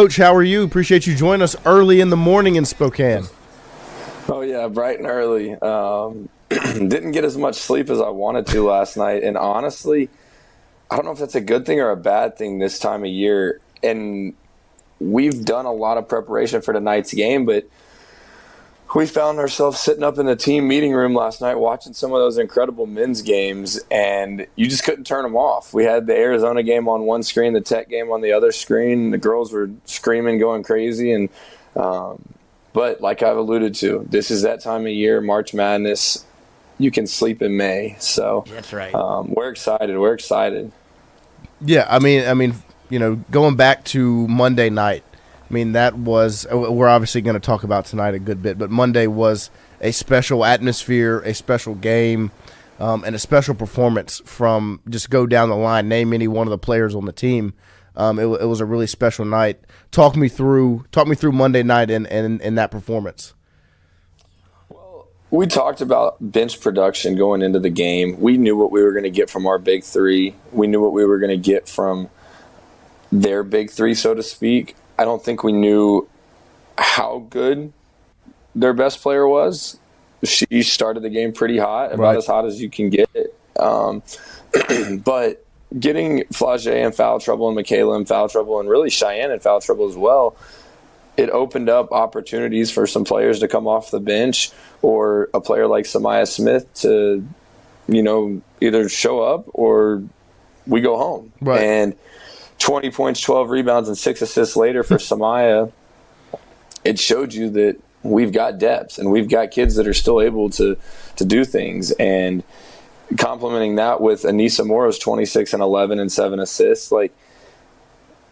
Coach, how are you? Appreciate you joining us early in the morning in Spokane. Oh yeah, bright and early. Didn't get as much sleep as I wanted to last night, and honestly, I don't know if that's a good thing or a bad thing this time of year. And we've done a lot of preparation for tonight's game, but we found ourselves sitting up in the team meeting room last night watching some of those incredible men's games, and you just couldn't turn them off. We had the Arizona game on one screen, the Tech game on the other screen. The girls were screaming, going crazy, and but like I've alluded to, this is that time of year, March Madness. You can sleep in May, so that's right. We're excited. We're excited. Yeah, I mean, going back to Monday night. I mean, that was – we're obviously going to talk about tonight a good bit, but Monday was a special atmosphere, a special game, and a special performance from just go down the line, name any one of the players on the team. It was a really special night. Talk me through Monday night and that performance. Well, we talked about bench production going into the game. We knew what we were going to get from our big three. We knew what we were going to get from their big three, so to speak. I don't think we knew how good their best player was. She started the game pretty hot, about as hot as you can get. But getting Flagey in foul trouble and Michaela in foul trouble and really Cheyenne in foul trouble as well, it opened up opportunities for some players to come off the bench or a player like Samaya Smith to, either show up or we go home. Right. And 20 points, 12 rebounds, and 6 assists later for Samaya, it showed you that we've got depth and we've got kids that are still able to do things. And complementing that with Anissa Moro's 26 and 11 and 7 assists, like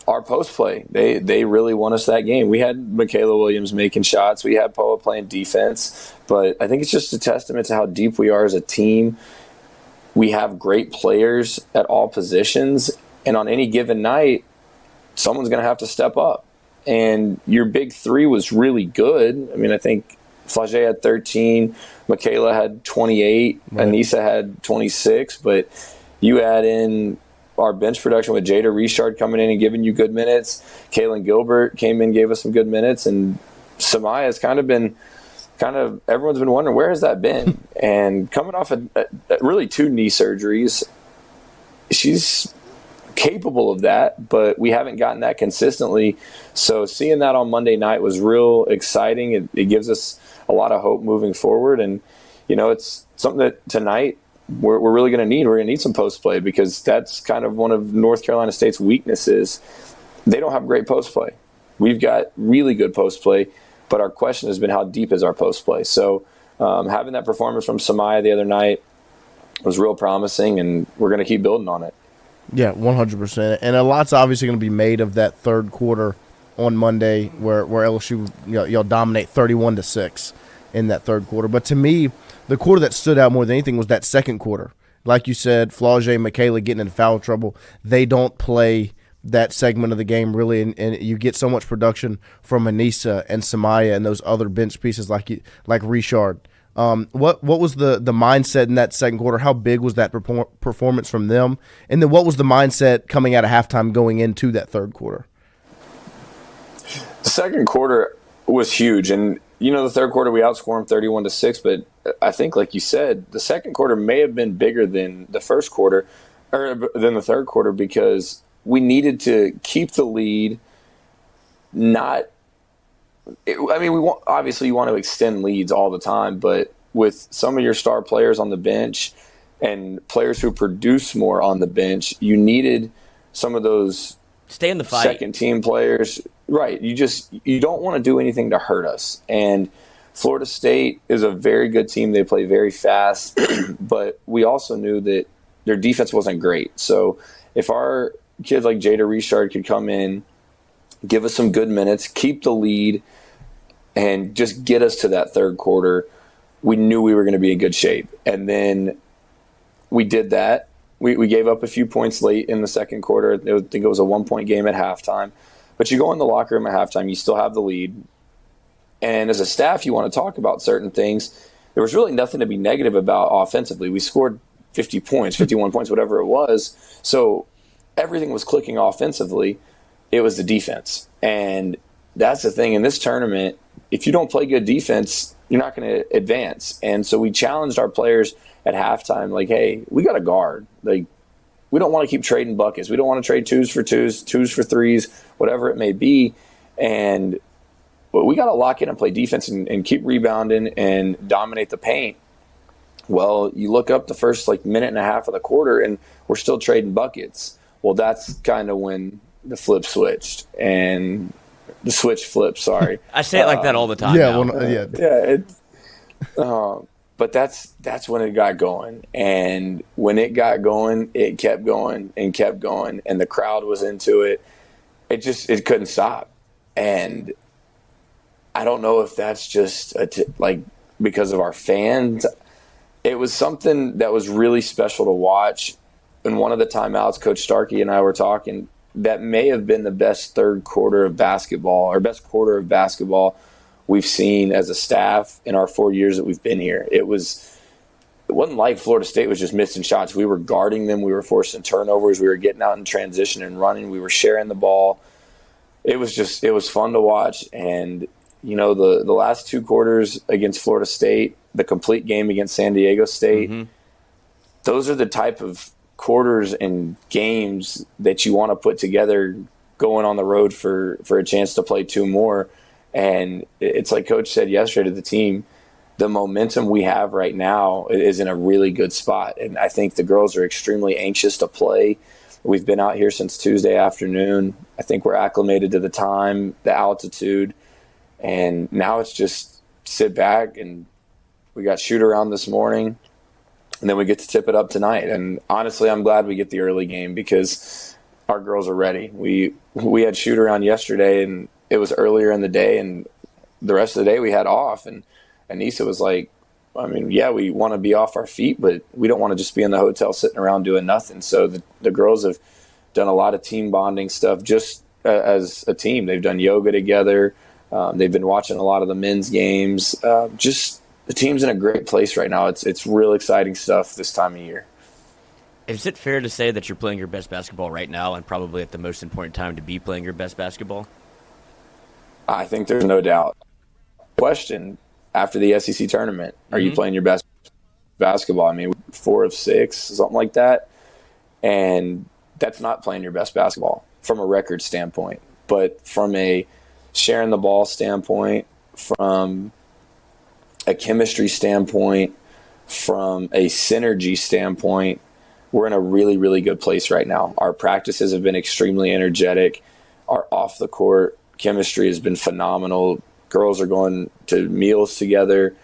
our post play, they really won us that game. We had Michaela Williams making shots. We had Poa playing defense. But I think it's just a testament to how deep we are as a team. We have great players at all positions. And on any given night, someone's going to have to step up. And your big three was really good. I mean, I think Flagey had 13, Michaela had 28, Anissa had 26. But you add in our bench production with Jada Richard coming in and giving you good minutes. Kaylin Gilbert came in, gave us some good minutes. And Samaya has everyone's been wondering, where has that been? And coming off really 2 knee surgeries, she's capable of that, but we haven't gotten that consistently. So seeing that on Monday night was real exciting. It gives us a lot of hope moving forward. And, it's something that tonight we're really going to need. We're going to need some post play because that's kind of one of North Carolina State's weaknesses. They don't have great post play. We've got really good post play, but our question has been how deep is our post play? So having that performance from Samaya the other night was real promising, and we're going to keep building on it. Yeah, 100%. And a lot's obviously going to be made of that third quarter on Monday where LSU y'all dominate 31-6 in that third quarter. But to me, the quarter that stood out more than anything was that second quarter. Like you said, Flagey and Michaela getting in foul trouble. They don't play that segment of the game really, and you get so much production from Anissa and Samaya and those other bench pieces like Richard. What was the mindset in that second quarter? How big was that performance from them? And then what was the mindset coming out of halftime going into that third quarter? The second quarter was huge. And, the third quarter we outscored them 31-6. But I think, like you said, the second quarter may have been bigger than the first quarter or than the third quarter because we needed to keep the lead, obviously you want to extend leads all the time, but with some of your star players on the bench and players who produce more on the bench, you needed some of those stay in the fight. Second team players. Right. You don't want to do anything to hurt us. And Florida State is a very good team. They play very fast, but we also knew that their defense wasn't great. So if our kids like Jada Richard could come in, give us some good minutes, keep the lead, and just get us to that third quarter, we knew we were going to be in good shape. And then we did that. We gave up a few points late in the second quarter. I think it was a 1-point game at halftime. But you go in the locker room at halftime, you still have the lead. And as a staff, you want to talk about certain things. There was really nothing to be negative about offensively. We scored 50 points, 51 points, whatever it was. So everything was clicking offensively. it was the defense. And that's the thing in this tournament. If you don't play good defense, you're not going to advance. And so we challenged our players at halftime, like, hey, we got to guard. Like, we don't want to keep trading buckets. We don't want to trade twos for threes, whatever it may be. And we got to lock in and play defense and keep rebounding and dominate the paint. Well, you look up the first minute and a half of the quarter, and we're still trading buckets. Well, that's kind of when the flip switched, and the switch flipped. Sorry, I say it like that all the time. Yeah, now. But that's when it got going, and when it got going, it kept going and kept going, and the crowd was into it. It couldn't stop, and I don't know if that's just because of our fans. It was something that was really special to watch. In one of the timeouts, Coach Starkey and I were talking. That may have been the best third quarter of basketball, or best quarter of basketball we've seen as a staff in our 4 years that we've been here. It wasn't like Florida State was just missing shots. We were guarding them. We were forcing turnovers. We were getting out in transition and running. We were sharing the ball. It was fun to watch. And, the last 2 quarters against Florida State, the complete game against San Diego State, those are the type of quarters and games that you want to put together going on the road for a chance to play 2 more. And it's like Coach said yesterday to the team, the momentum we have right now is in a really good spot. And I think the girls are extremely anxious to play. We've been out here since Tuesday afternoon. I think we're acclimated to the time, the altitude, and now it's just sit back, and we got shoot around this morning, and then we get to tip it up tonight. And honestly, I'm glad we get the early game because our girls are ready. We had shoot around yesterday, and it was earlier in the day, and the rest of the day we had off. And Anissa was like, we want to be off our feet, but we don't want to just be in the hotel sitting around doing nothing. So the girls have done a lot of team bonding stuff just as a team. They've done yoga together. They've been watching a lot of the men's games. Just the team's in a great place right now. It's real exciting stuff this time of year. Is it fair to say that you're playing your best basketball right now, and probably at the most important time to be playing your best basketball? I think there's no doubt. Question after the SEC tournament, are you playing your best basketball? 4 of 6, something like that. And that's not playing your best basketball from a record standpoint. But from a sharing the ball standpoint, from a chemistry standpoint, from a synergy standpoint, we're in a really, really good place right now. Our practices have been extremely energetic. Our off-the-court chemistry has been phenomenal. Girls are going to meals together.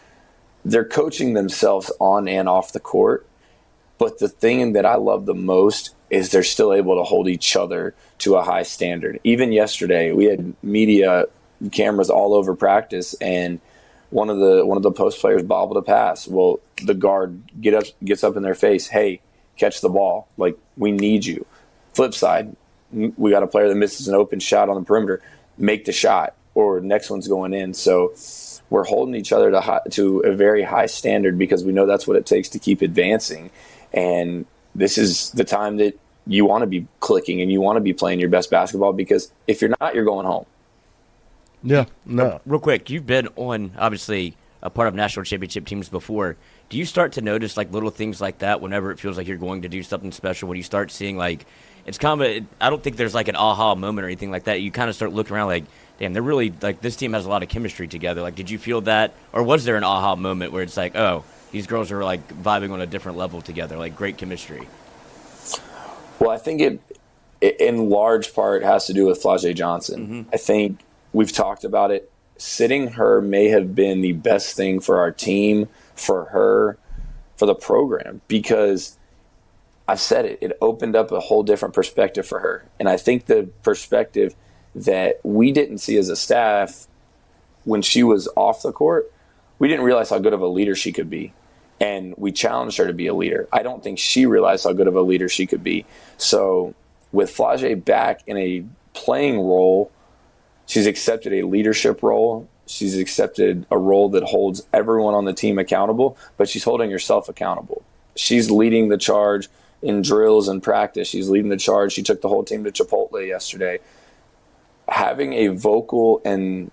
They're coaching themselves on and off the court. But the thing that I love the most is they're still able to hold each other to a high standard. Even yesterday, we had media cameras all over practice, and one of the post players bobbled a pass. Well, the guard gets up in their face, hey, catch the ball. We need you. Flip side, we got a player that misses an open shot on the perimeter. Make the shot, or next one's going in. So we're holding each other to a very high standard because we know that's what it takes to keep advancing. And this is the time that you want to be clicking and you want to be playing your best basketball, because if you're not, you're going home. Yeah, no. Real quick, you've been on, obviously, a part of national championship teams before. Do you start to notice little things like that whenever it feels like you're going to do something special? When you start seeing it's kind of I don't think there's an aha moment or anything like that. You kind of start looking around damn, they're really this team has a lot of chemistry together. Did you feel that, or was there an aha moment where it's oh, these girls are vibing on a different level together, great chemistry? Well, I think it in large part has to do with Flau'jae Johnson. I think we've talked about it. Sitting her may have been the best thing for our team, for her, for the program, because I've said it. It opened up a whole different perspective for her. And I think the perspective that we didn't see as a staff when she was off the court, we didn't realize how good of a leader she could be. And we challenged her to be a leader. I don't think she realized how good of a leader she could be. So with Flau'jae back in a playing role, she's accepted a leadership role. She's accepted a role that holds everyone on the team accountable, but she's holding herself accountable. She's leading the charge in drills and practice. She's leading the charge. She took the whole team to Chipotle yesterday. having a vocal and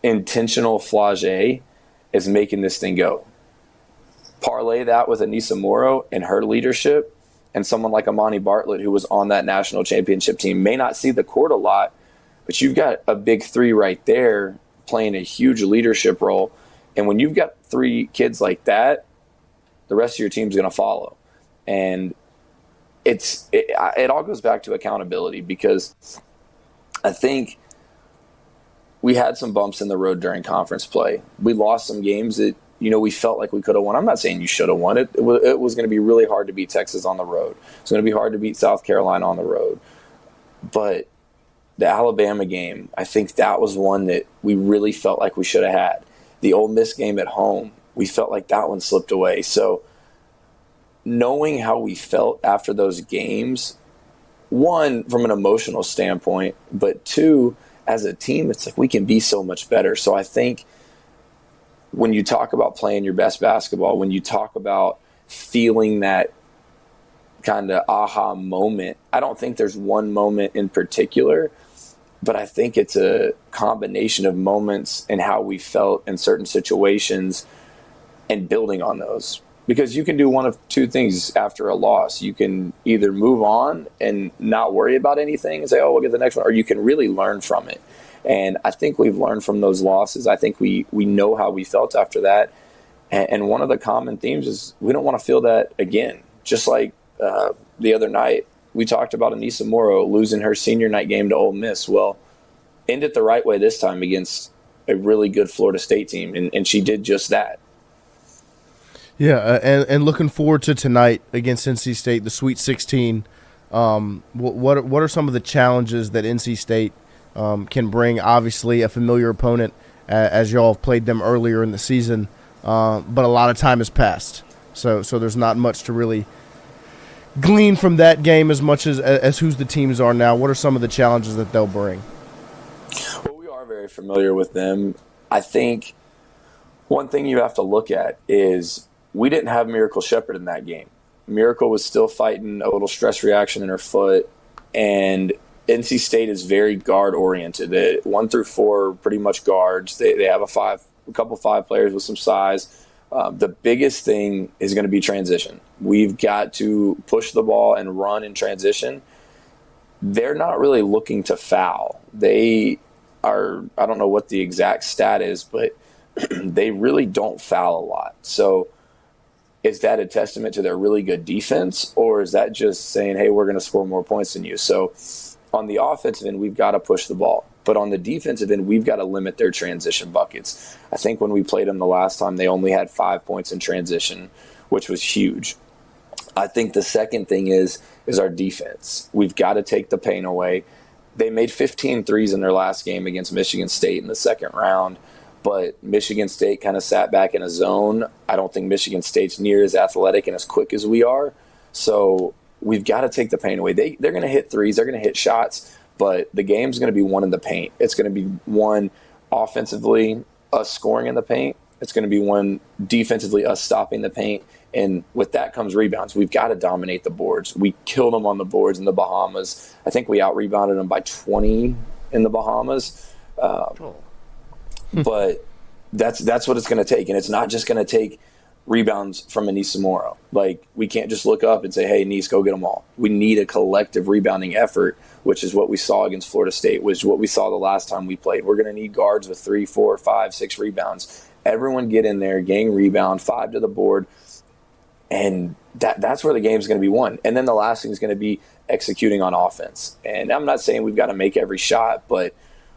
intentional flagey is making this thing go. Parlay that with Anissa Morrow and her leadership, and someone like Amani Bartlett, who was on that national championship team, may not see the court a lot, but you've got a big three right there playing a huge leadership role. And when you've got three kids like that, the rest of your team's going to follow. And it all goes back to accountability, because I think we had some bumps in the road during conference play. We lost some games that, we felt like we could have won. I'm not saying you should have won it. It was going to be really hard to beat Texas on the road. It's going to be hard to beat South Carolina on the road. But the Alabama game, I think that was one that we really felt like we should have had. The Ole Miss game at home, we felt like that one slipped away. So knowing how we felt after those games, one, from an emotional standpoint, but two, as a team, it's like we can be so much better. So I think when you talk about playing your best basketball, when you talk about feeling that kind of aha moment, I don't think there's one moment in particular, but I think it's a combination of moments and how we felt in certain situations and building on those. Because you can do one of two things after a loss. You can either move on and not worry about anything and say, oh, we'll get the next one, or you can really learn from it. And I think we've learned from those losses. I think we know how we felt after that. And one of the common themes is we don't want to feel that again. Just like the other night, we talked about Anissa Morrow losing her senior night game to Ole Miss. Well, end it the right way this time against a really good Florida State team, and she did just that. Yeah, and looking forward to tonight against NC State, the Sweet 16. What are some of the challenges that NC State can bring? Obviously, a familiar opponent, as y'all have played them earlier in the season, but a lot of time has passed. So there's not much to really glean from that game as much as whose the teams are now. What are some of the challenges that they'll bring? Well, we are very familiar with them. I think one thing you have to look at is we didn't have Miracle Shepherd in that game. Miracle was still fighting a little stress reaction in her foot, and NC State is very guard-oriented. 1 through 4 are pretty much guards. They have a couple five players with some size. The biggest thing is going to be transition. We've got to push the ball and run in transition. They're not really looking to foul. They are, I don't know what the exact stat is, but they really don't foul a lot. So is that a testament to their really good defense, or is that just saying, hey, we're going to score more points than you? So on the offensive end, we've got to push the ball. But on the defensive end, we've got to limit their transition buckets. I think when we played them the last time, they only had 5 points in transition, which was huge. I think the second thing is our defense. We've got to take the pain away. They made 15 threes in their last game against Michigan State in the second round, but Michigan State kind of sat back in a zone. I don't think Michigan State's near as athletic and as quick as we are. So we've got to take the pain away. They're going to hit threes. They're going to hit shots. But the game's going to be won in the paint. It's going to be won offensively, us scoring in the paint. It's going to be won defensively, us stopping the paint. And with that comes rebounds. We've got to dominate the boards. We killed them on the boards in the Bahamas. I think we out-rebounded them by 20 in the Bahamas. But that's what it's going to take. And it's not just going to take rebounds from Anissa Morrow. Like, we can't just look up and say, hey, Nice, go get them all. We need a collective rebounding effort, which is what we saw against Florida State, which is what we saw the last time we played. We're going to need guards with 3, 4, 5, 6 rebounds. Everyone get in there, gang rebound, 5 to the board, and that's where the game's going to be won. And then the last thing is going to be executing on offense. And I'm not saying we've got to make every shot, but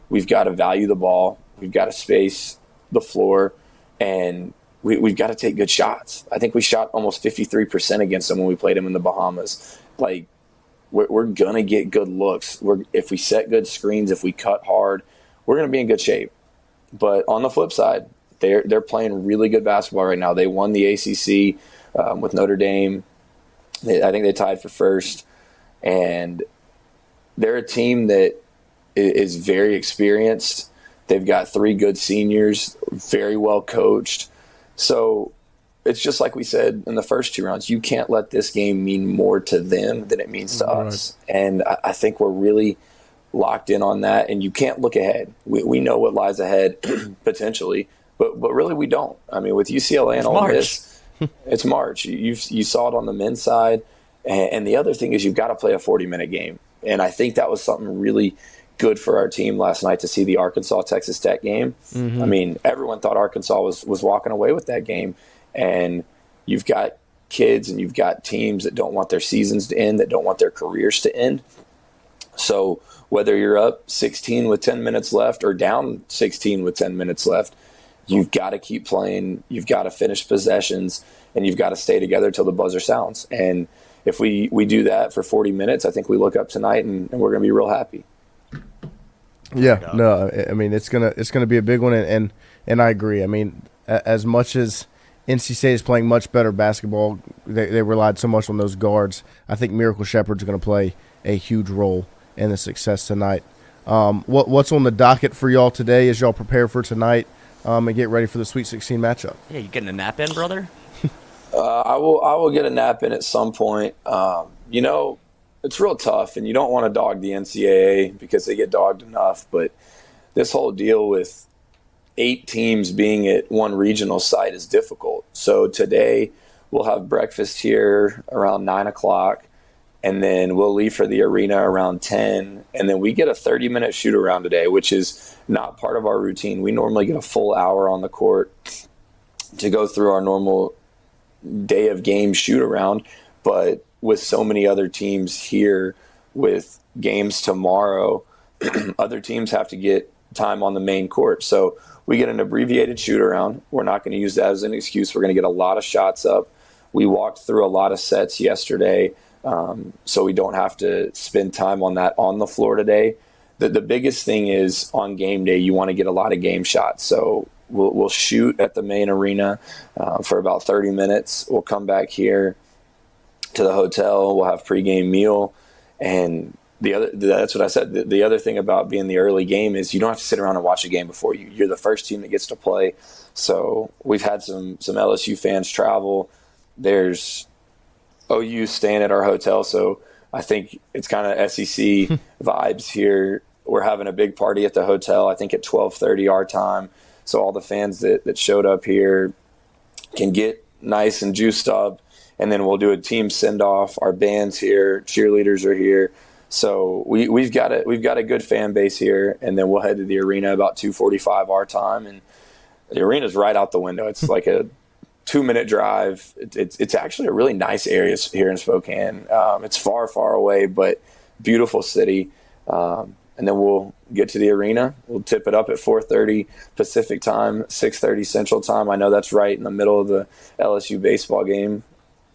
we've got to value the ball. We've got to space the floor, and we've got to take good shots. I think we shot almost 53% against them when we played them in the Bahamas. Like, we're going to get good looks. If we set good screens, if we cut hard, we're going to be in good shape. But on the flip side, they're playing really good basketball right now. They won the ACC with Notre Dame. I think they tied for first. And they're a team that is very experienced. They've got 3 good seniors, very well coached. So it's just like we said in the first 2 rounds, you can't let this game mean more to them than it means to us. And I think we're really locked in on that, and you can't look ahead. We know what lies ahead potentially, but really we don't. I mean, with UCLA and Ole Miss, it's March. You saw it on the men's side, and the other thing is you've got to play a 40-minute game, and I think that was something really good for our team last night to see the Arkansas-Texas Tech game. I mean, everyone thought Arkansas was walking away with that game, and you've got kids and you've got teams that don't want their seasons to end, that don't want their careers to end. So whether you're up 16 with 10 minutes left or down 16 with 10 minutes left, you've got to keep playing, you've got to finish possessions, and you've got to stay together till the buzzer sounds. And if we do that for 40 minutes, I think we look up tonight and we're going to be real happy. Yeah, no, I mean it's gonna be a big one, and I agree. I mean, as much as NC State is playing much better basketball, they relied so much on those guards. I think Miracle Shepherd's going to play a huge role in the success tonight. What's on the docket for y'all today as y'all prepare for tonight and get ready for the Sweet 16 matchup? Yeah, you getting a nap in, brother? I will get a nap in at some point. You know, it's real tough, and you don't want to dog the NCAA because they get dogged enough. But this whole deal with 8 teams being at one regional site is difficult. So today we'll have breakfast here around 9 o'clock, and then we'll leave for the arena around 10. And then we get a 30-minute shoot-around today, which is not part of our routine. We normally get a full hour on the court to go through our normal day of game shoot-around. But with so many other teams here with games tomorrow, other teams have to get time on the main court. So we get an abbreviated shoot-around. We're not going to use that as an excuse. We're going to get a lot of shots up. We walked through a lot of sets yesterday, so we don't have to spend time on that on the floor today. The biggest thing is on game day, you want to get a lot of game shots. So we'll shoot at the main arena for about 30 minutes. We'll come back here to the hotel. We'll have pregame meal. And that's what I said. The other thing about being the early game is you don't have to sit around and watch a game before you. You're the first team that gets to play. So we've had some LSU fans travel. There's OU staying at our hotel. So I think it's kind of SEC vibes here. We're having a big party at the hotel, I think at 12:30 our time. So all the fans that showed up here can get nice and juiced up. And then we'll do a team send-off. Our band's here. Cheerleaders are here. So we've got a good fan base here. And then we'll head to the arena about 2:45 our time. And the arena's right out the window. It's like a 2-minute drive. It's actually a really nice area here in Spokane. It's far, far away, but beautiful city. And then we'll get to the arena. We'll tip it up at 4:30 Pacific time, 6:30 Central time. I know that's right in the middle of the LSU baseball game.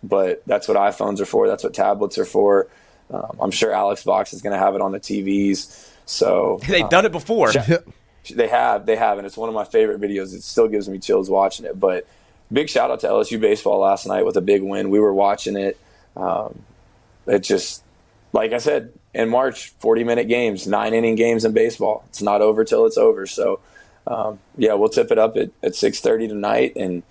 But that's what iPhones are for. That's what tablets are for. I'm sure Alex Box is going to have it on the TVs. So they've done it before. They have, and it's one of my favorite videos. It still gives me chills watching it. But big shout out to LSU baseball last night with a big win. We were watching it. It just, like I said, in March, 40-minute games, 9-inning games in baseball. It's not over till it's over. So we'll tip it up at 6:30 tonight and.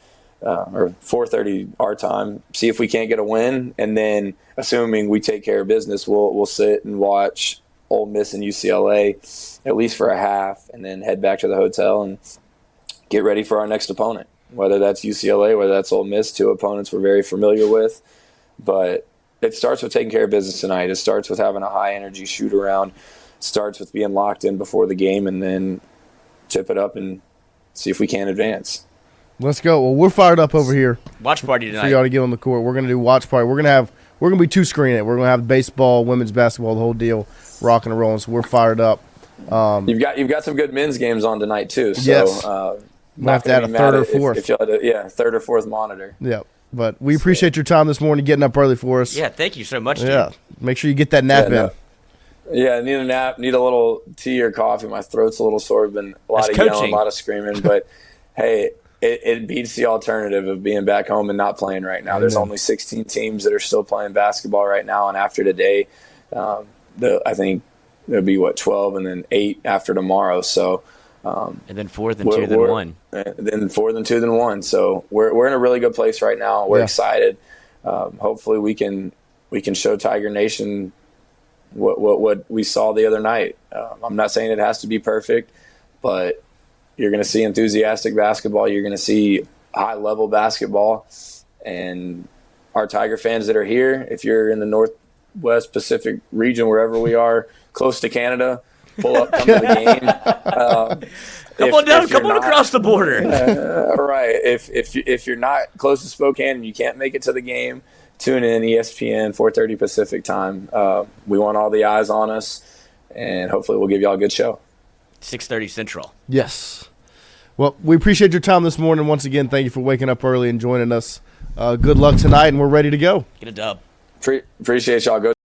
Or 4:30 our time, see if we can't get a win, and then assuming we take care of business, we'll sit and watch Ole Miss and UCLA at least for a half, and then head back to the hotel and get ready for our next opponent, whether that's UCLA, whether that's Ole Miss, 2 opponents we're very familiar with. But it starts with taking care of business tonight. It starts with having a high-energy shoot-around. It starts with being locked in before the game, and then tip it up and see if we can advance. Let's go. Well, we're fired up over here. Watch party tonight. For y'all to get on the court. We're gonna do watch party. We're gonna be 2-screening it. We're gonna have baseball, women's basketball, the whole deal, rocking and rolling. So we're fired up. You've got some good men's games on tonight too. So yes. We'll have to add a third or fourth. If you had third or fourth monitor. Yeah. But we appreciate your time this morning, getting up early for us. Yeah, thank you so much, dude. Yeah. Make sure you get that nap in. Yeah, I need a nap. Need a little tea or coffee. My throat's a little sore. Been a lot of yelling, a lot of screaming. But hey. It beats the alternative of being back home and not playing right now. There's only 16 teams that are still playing basketball right now, and after today, I think there'll be 12, and then 8 after tomorrow. So, and then 4, then 2, then 1. Then 4, then 2, then 1. So we're in a really good place right now. We're excited. Hopefully we can show Tiger Nation what we saw the other night. I'm not saying it has to be perfect, but you're going to see enthusiastic basketball. You're going to see high-level basketball. And our Tiger fans that are here, if you're in the Northwest Pacific region, wherever we are, close to Canada, pull up, come to the game. Come on across the border. Right. If you're not close to Spokane and you can't make it to the game, tune in ESPN 4:30 Pacific time. We want all the eyes on us, and hopefully we'll give y'all a good show. 6:30 Central. Yes. Well, we appreciate your time this morning. Once again, thank you for waking up early and joining us. Good luck tonight, and we're ready to go. Get a dub. Appreciate y'all. Go